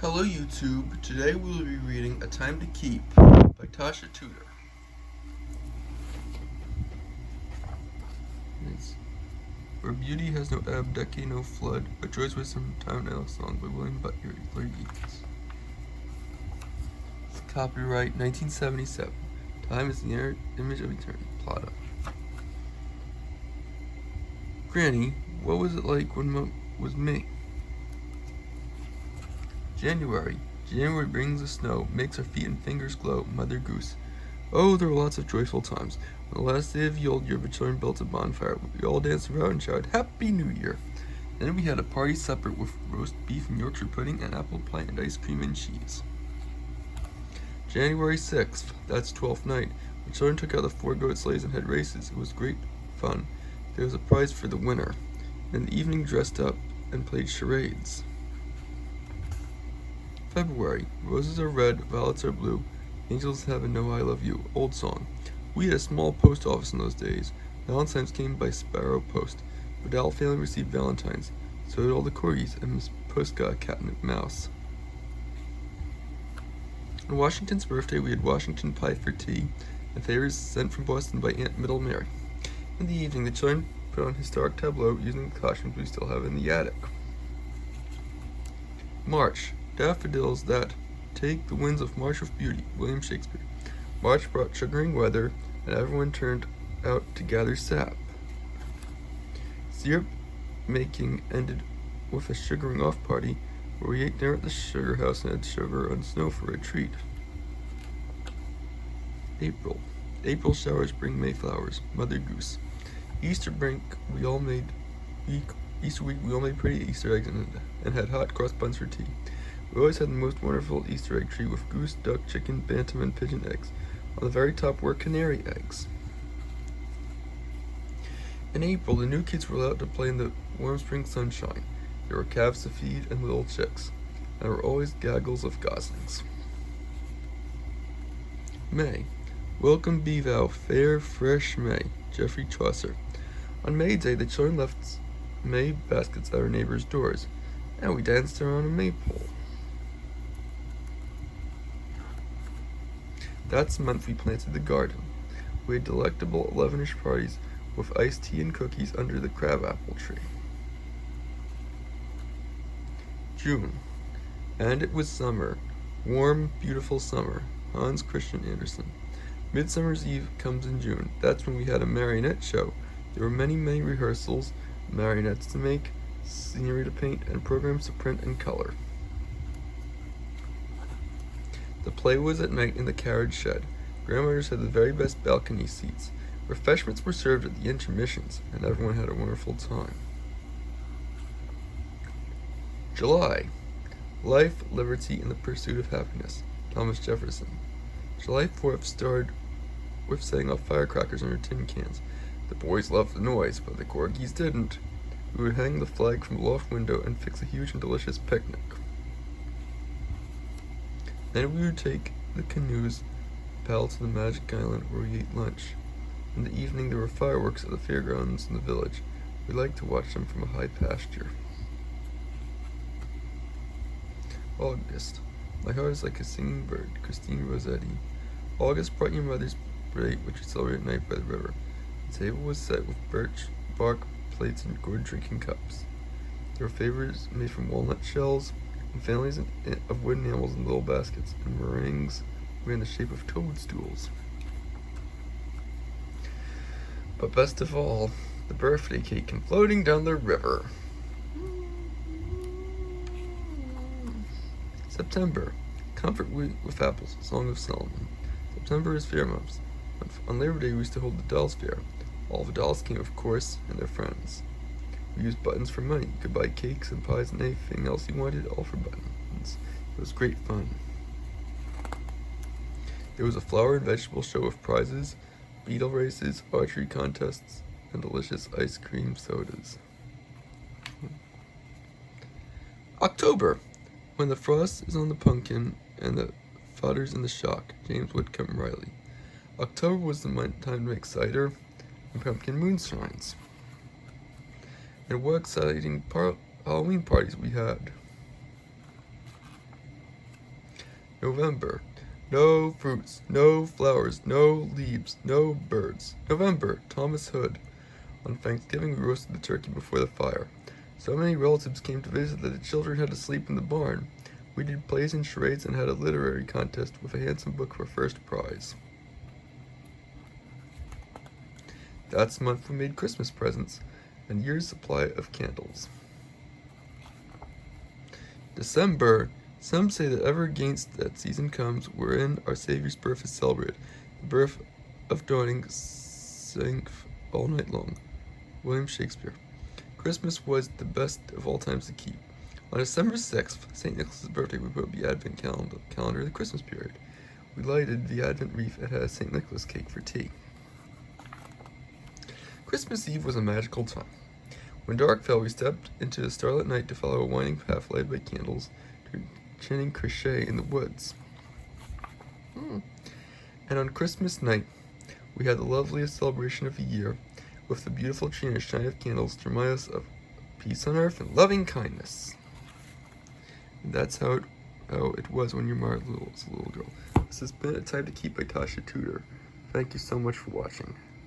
Hello YouTube, today we will be reading A Time to Keep by Tasha Tudor. It's Where Beauty Has No Ebb, Decade No Flood, A Joy's Wisdom, Time and Alex Song by William Butler Yeats. Copyright 1977. Time is the image of eternity. Plot up. Granny, what was it like when Mom was me? January. January brings the snow, makes our feet and fingers glow, Mother Goose. Oh, there were lots of joyful times. On the last day of the old year, the children built a bonfire. We all danced around and shouted, Happy New Year! Then we had a party supper with roast beef and Yorkshire pudding and apple pie and ice cream and cheese. January 6th, that's 12th night. The children took out the 4-goat sleighs and had races. It was great fun. There was a prize for the winner. In the evening, dressed up and played charades. February. Roses are red, violets are blue. Angels in heaven know I love you. Old song. We had a small post office in those days. Valentines came by sparrow post. The Dowell family received valentines. So did all the Corgis, and Miss Puss got a cat and a mouse. On Washington's birthday, we had Washington pie for tea, and favors sent from Boston by Aunt Middle Mary. In the evening, the children put on historic tableau using the costumes we still have in the attic. March. Daffodils that take the winds of March with beauty, William Shakespeare. March brought sugaring weather, and everyone turned out to gather sap. Syrup making ended with a sugaring off party, where we ate dinner at the sugar house and had sugar and snow for a treat. April. April showers bring Mayflowers, Mother Goose. Easter week we all made pretty Easter eggs and had hot cross buns for tea. We always had the most wonderful Easter egg tree with goose, duck, chicken, bantam, and pigeon eggs. On the very top were canary eggs. In April, the new kids were allowed to play in the warm spring sunshine. There were calves to feed and little chicks. And there were always gaggles of goslings. May. Welcome be thou, fair, fresh May. Geoffrey Chaucer. On May Day, the children left May baskets at our neighbors' doors, and we danced around a maypole. That's the month we planted the garden. We had delectable 11-ish parties with iced tea and cookies under the crabapple tree. June. And it was summer. Warm, beautiful summer. Hans Christian Andersen. Midsummer's Eve comes in June. That's when we had a marionette show. There were many rehearsals, marionettes to make, scenery to paint, and programs to print and color. The play was at night in the carriage shed. Grandmothers had the very best balcony seats. Refreshments were served at the intermissions, and everyone had a wonderful time. July. Life, liberty, and the pursuit of happiness. Thomas Jefferson. July 4th started with setting off firecrackers under tin cans. The boys loved the noise, but the Corgis didn't. We would hang the flag from the loft window and fix a huge and delicious picnic. Then we would take the canoes, paddle to the Magic Island where we ate lunch. In the evening there were fireworks at the fairgrounds in the village. We liked to watch them from a high pasture. August. My heart is like a singing bird, Christine Rossetti. August brought your mother's birthday, which we celebrated at night by the river. The table was set with birch bark plates and gourd drinking cups. There were favors made from walnut shells, and families of wooden animals in little baskets, and meringues were in the shape of toadstools. But best of all, the birthday cake came floating down the river. September. Comfort with apples, Song of Solomon. September is fair month. On Labor Day we used to hold the dolls fair. All the dolls came, of course, and their friends. We used buttons for money. You could buy cakes and pies and anything else you wanted, all for buttons. It was great fun. There was a flower and vegetable show with prizes, beetle races, archery contests, and delicious ice cream sodas. October. When the frost is on the pumpkin and the fodder's in the shock. James Whitcomb Riley. October was the time to make cider and pumpkin moonshines. And what exciting Halloween parties we had. November. No fruits, no flowers, no leaves, no birds. November. Thomas Hood. On Thanksgiving, we roasted the turkey before the fire. So many relatives came to visit that the children had to sleep in the barn. We did plays and charades and had a literary contest with a handsome book for first prize. That's the month we made Christmas presents and year's supply of candles. December. Some say that ever against that season comes wherein our Savior's birth is celebrated, the birth of dawning sang all night long. William Shakespeare. Christmas was the best of all times to keep. On December 6th, St. Nicholas's birthday, we put up the Advent calendar of the Christmas period. We lighted the Advent wreath and had a St. Nicholas cake for tea. Christmas Eve was a magical time. When dark fell, we stepped into the starlit night to follow a winding path lighted by candles, chanting crochet in the woods. And on Christmas night, we had the loveliest celebration of the year, with the beautiful tree and a shine of candles to remind us of peace on earth and loving kindness. And that's how it was when you were a little girl. This has been A Time to Keep by Tasha Tudor. Thank you so much for watching.